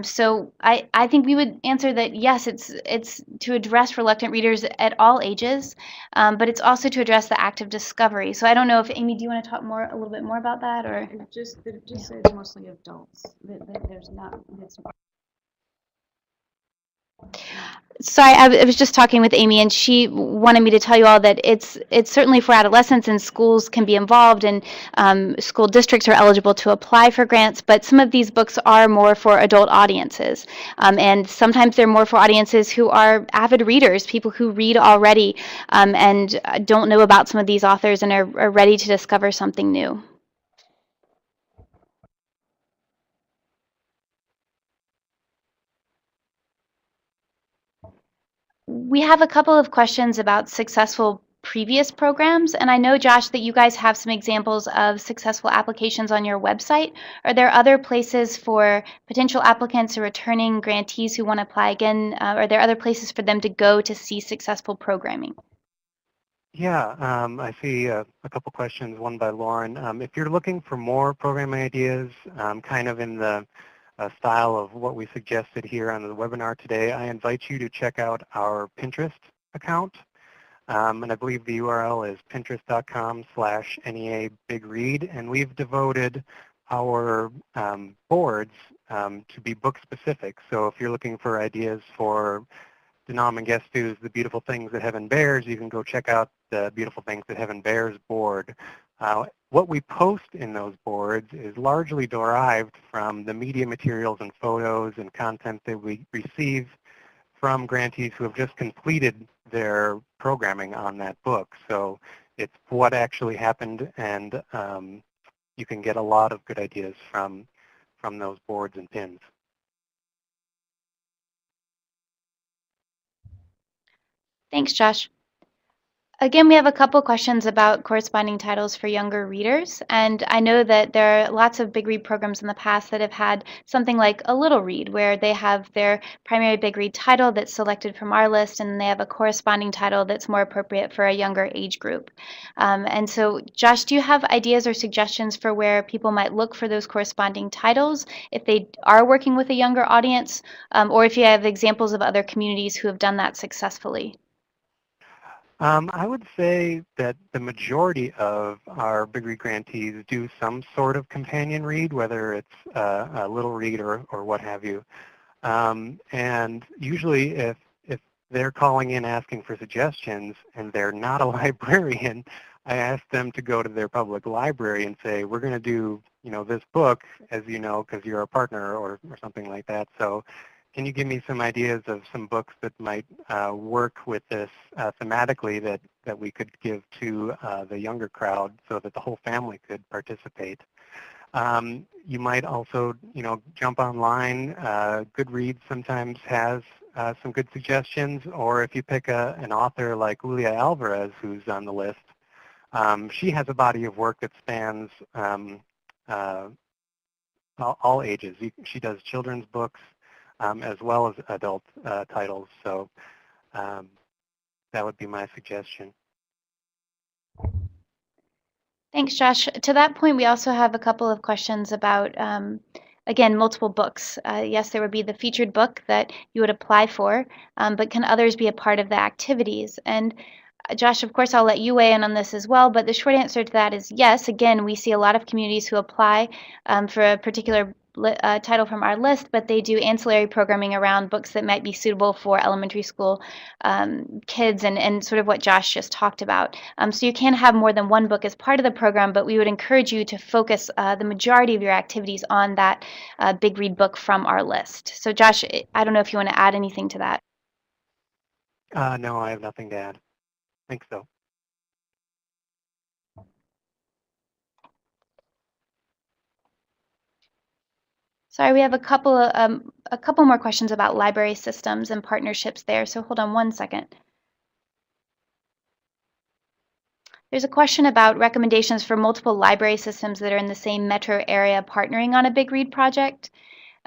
So I think we would answer that yes, it's to address reluctant readers at all ages, but it's also to address the act of discovery. So I don't know if, Amy, do you want to talk a little bit more about that, or? It just says mostly adults. There's not. Sorry, I was just talking with Amy, and she wanted me to tell you all that it's certainly for adolescents, and schools can be involved, and school districts are eligible to apply for grants, but some of these books are more for adult audiences. And sometimes they're more for audiences who are avid readers, people who read already and don't know about some of these authors and are ready to discover something new. We have a couple of questions about successful previous programs, and I know, Josh, that you guys have some examples of successful applications on your website. Are there other places for potential applicants or returning grantees who want to apply again? Are there other places for them to go to see successful programming? Yeah, I see a couple questions, one by Lauren. If you're looking for more programming ideas, kind of in the style of what we suggested here on the webinar today, I invite you to check out our Pinterest account. And I believe the URL is pinterest.com/NEA Big Read. And we've devoted our boards to be book specific. So if you're looking for ideas for Denam and Gestu's The Beautiful Things That Heaven Bears, you can go check out the Beautiful Things That Heaven Bears board. What we post in those boards is largely derived from the media materials and photos and content that we receive from grantees who have just completed their programming on that book. So it's what actually happened, and you can get a lot of good ideas from those boards and pins. Thanks, Josh. Again, we have a couple questions about corresponding titles for younger readers, and I know that there are lots of Big Read programs in the past that have had something like a Little Read, where they have their primary Big Read title that's selected from our list, and they have a corresponding title that's more appropriate for a younger age group. And so, Josh, do you have ideas or suggestions for where people might look for those corresponding titles if they are working with a younger audience, or if you have examples of other communities who have done that successfully? I would say that the majority of our Big Read grantees do some sort of companion read, whether it's a little read or what have you. And usually if they're calling in asking for suggestions and they're not a librarian, I ask them to go to their public library and say, we're going to do, this book, as you know, because you're a partner or something like that. So can you give me some ideas of some books that might work with this thematically that we could give to the younger crowd so that the whole family could participate? You might also, jump online. Goodreads sometimes has some good suggestions, or if you pick an author like Julia Alvarez, who's on the list, she has a body of work that spans all ages. She does children's books as well as adult titles, so that would be my suggestion. Thanks, Josh. To that point, we also have a couple of questions about, again, multiple books. Yes, there would be the featured book that you would apply for, but can others be a part of the activities? And Josh, of course, I'll let you weigh in on this as well, but the short answer to that is yes. Again, we see a lot of communities who apply for a particular title from our list, but they do ancillary programming around books that might be suitable for elementary school kids and sort of what Josh just talked about. So you can have more than one book as part of the program, but we would encourage you to focus the majority of your activities on that Big Read book from our list. So Josh, I don't know if you want to add anything to that. No, I have nothing to add. I think so. Sorry, we have a couple more questions about library systems and partnerships there, so hold on one second. There's a question about recommendations for multiple library systems that are in the same metro area partnering on a Big Read project,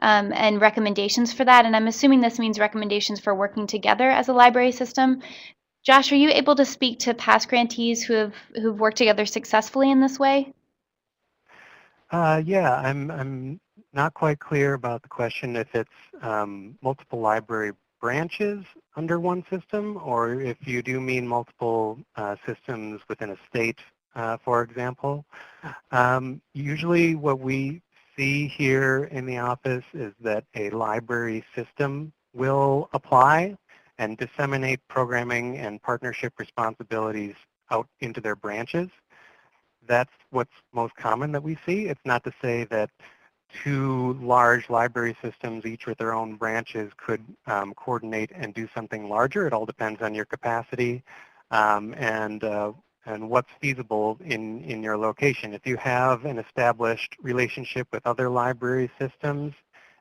and recommendations for that, and I'm assuming this means recommendations for working together as a library system. Josh, are you able to speak to past grantees who've worked together successfully in this way? Yeah, I'm not quite clear about the question if it's multiple library branches under one system, or if you do mean multiple systems within a state, for example. Usually what we see here in the office is that a library system will apply and disseminate programming and partnership responsibilities out into their branches. That's what's most common that we see. It's not to say that two large library systems, each with their own branches, could coordinate and do something larger. It all depends on your capacity and what's feasible in your location. If you have an established relationship with other library systems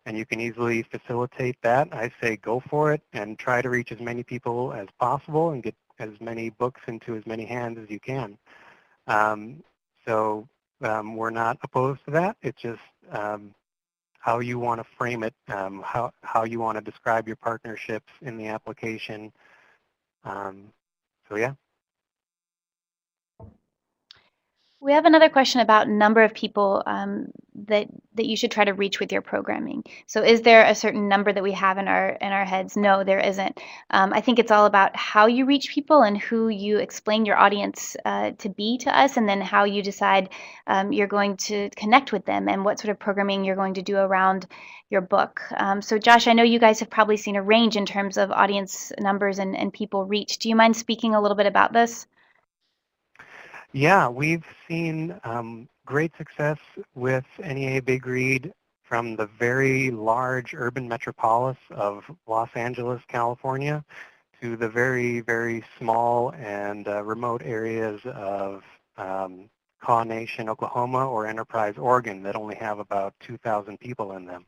and you can easily facilitate that, I say go for it and try to reach as many people as possible and get as many books into as many hands as you can. So we're not opposed to that. It's just how you want to frame it, how you want to describe your partnerships in the application. So yeah. We have another question about number of people that you should try to reach with your programming. So is there a certain number that we have in our heads? No, there isn't. I think it's all about how you reach people and who you explain your audience to be to us, and then how you decide you're going to connect with them and what sort of programming you're going to do around your book. So Josh, I know you guys have probably seen a range in terms of audience numbers and people reached. Do you mind speaking a little bit about this? Yeah, we've seen great success with NEA Big Read from the very large urban metropolis of Los Angeles, California, to the very, very small and remote areas of Kaw Nation, Oklahoma, or Enterprise, Oregon, that only have about 2,000 people in them.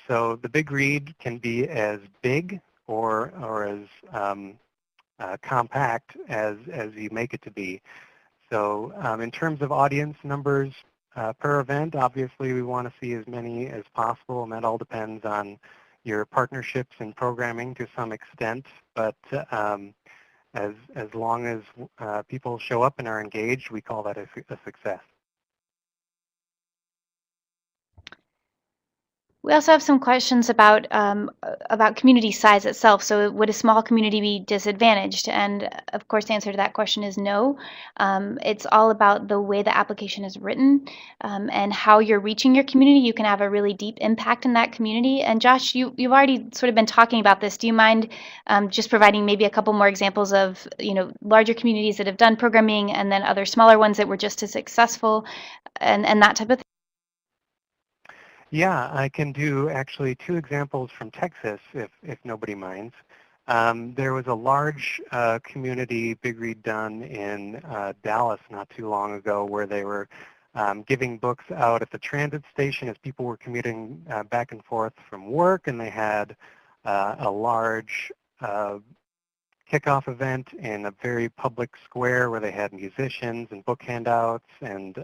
So the Big Read can be as big or as compact as you make it to be. So in terms of audience numbers per event, obviously we want to see as many as possible, and that all depends on your partnerships and programming to some extent. But as long as people show up and are engaged, we call that a success. We also have some questions about community size itself. So would a small community be disadvantaged? And of course, the answer to that question is no. It's all about the way the application is written and how you're reaching your community. You can have a really deep impact in that community. And Josh, you've already sort of been talking about this. Do you mind just providing maybe a couple more examples of larger communities that have done programming and then other smaller ones that were just as successful and that type of thing? Yeah, I can do actually 2 examples from Texas, if nobody minds. There was a large community Big Read done in Dallas not too long ago where they were giving books out at the transit station as people were commuting back and forth from work, and they had a large kickoff event in a very public square where they had musicians and book handouts and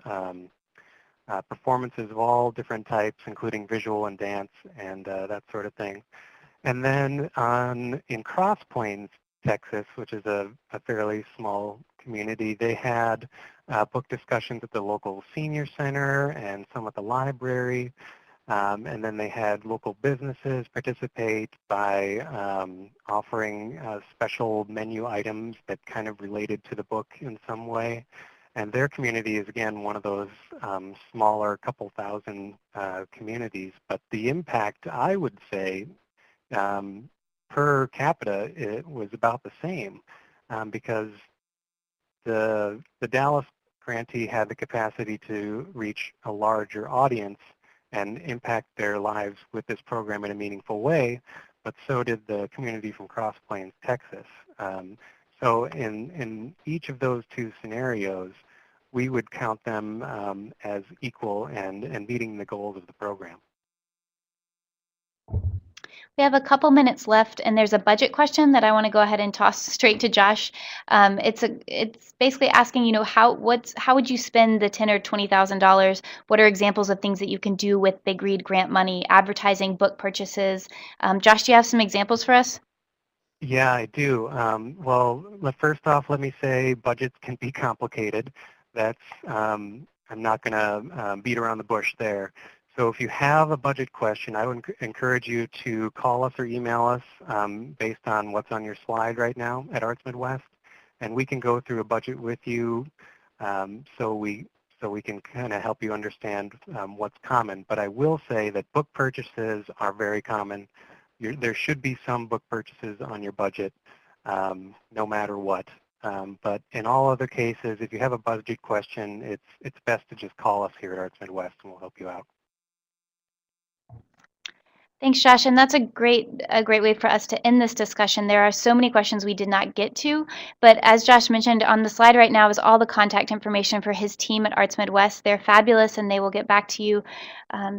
performances of all different types, including visual and dance and that sort of thing. And then in Cross Plains, Texas, which is a fairly small community, they had book discussions at the local senior center and some at the library. And then they had local businesses participate by offering special menu items that kind of related to the book in some way. And their community is, again, one of those smaller couple thousand communities. But the impact, I would say, per capita, it was about the same because the Dallas grantee had the capacity to reach a larger audience and impact their lives with this program in a meaningful way, but so did the community from Cross Plains, Texas. So in each of those 2 scenarios, we would count them as equal and meeting the goals of the program. We have a couple minutes left, and there's a budget question that I want to go ahead and toss straight to Josh. It's basically asking, how would you spend the $10,000 or $20,000? What are examples of things that you can do with Big Read grant money, advertising, book purchases? Josh, do you have some examples for us? Yeah, I do. Well, first off, let me say budgets can be complicated. That's I'm not going to beat around the bush there. So if you have a budget question, I would encourage you to call us or email us based on what's on your slide right now at Arts Midwest, and we can go through a budget with you so we can kind of help you understand what's common. But I will say that book purchases are very common. There should be some book purchases on your budget no matter what. But in all other cases, if you have a budget question, it's best to just call us here at Arts Midwest and we'll help you out. Thanks, Josh, and that's a great way for us to end this discussion. There are so many questions we did not get to, but as Josh mentioned, on the slide right now is all the contact information for his team at Arts Midwest. They're fabulous, and they will get back to you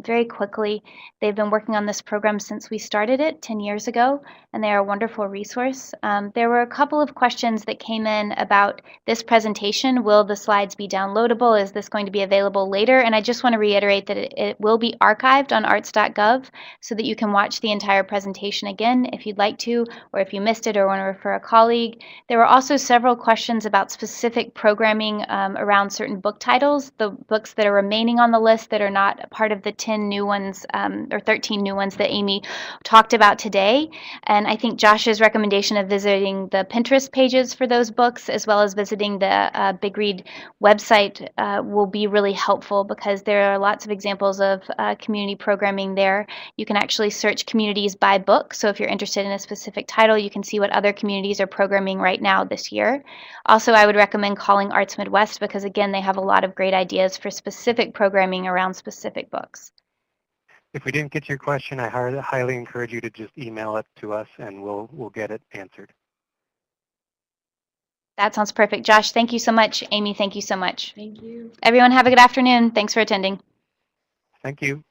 very quickly. They've been working on this program since we started it 10 years ago, and they are a wonderful resource. There were a couple of questions that came in about this presentation. Will the slides be downloadable? Is this going to be available later? And I just want to reiterate that it will be archived on arts.gov so that you can watch the entire presentation again if you'd like to, or if you missed it or want to refer a colleague. There were also several questions about specific programming around certain book titles, the books that are remaining on the list that are not part of the 10 new ones or 13 new ones that Amy talked about today. And I think Josh's recommendation of visiting the Pinterest pages for those books, as well as visiting the Big Read website, will be really helpful because there are lots of examples of community programming there. You can actually search communities by book. So if you're interested in a specific title, you can see what other communities are programming right now this year. Also, I would recommend calling Arts Midwest because, again, they have a lot of great ideas for specific programming around specific books. If we didn't get your question, I highly encourage you to just email it to us and we'll get it answered. That sounds perfect. Josh, thank you so much. Amy, thank you so much. Thank you. Everyone have a good afternoon. Thanks for attending. Thank you.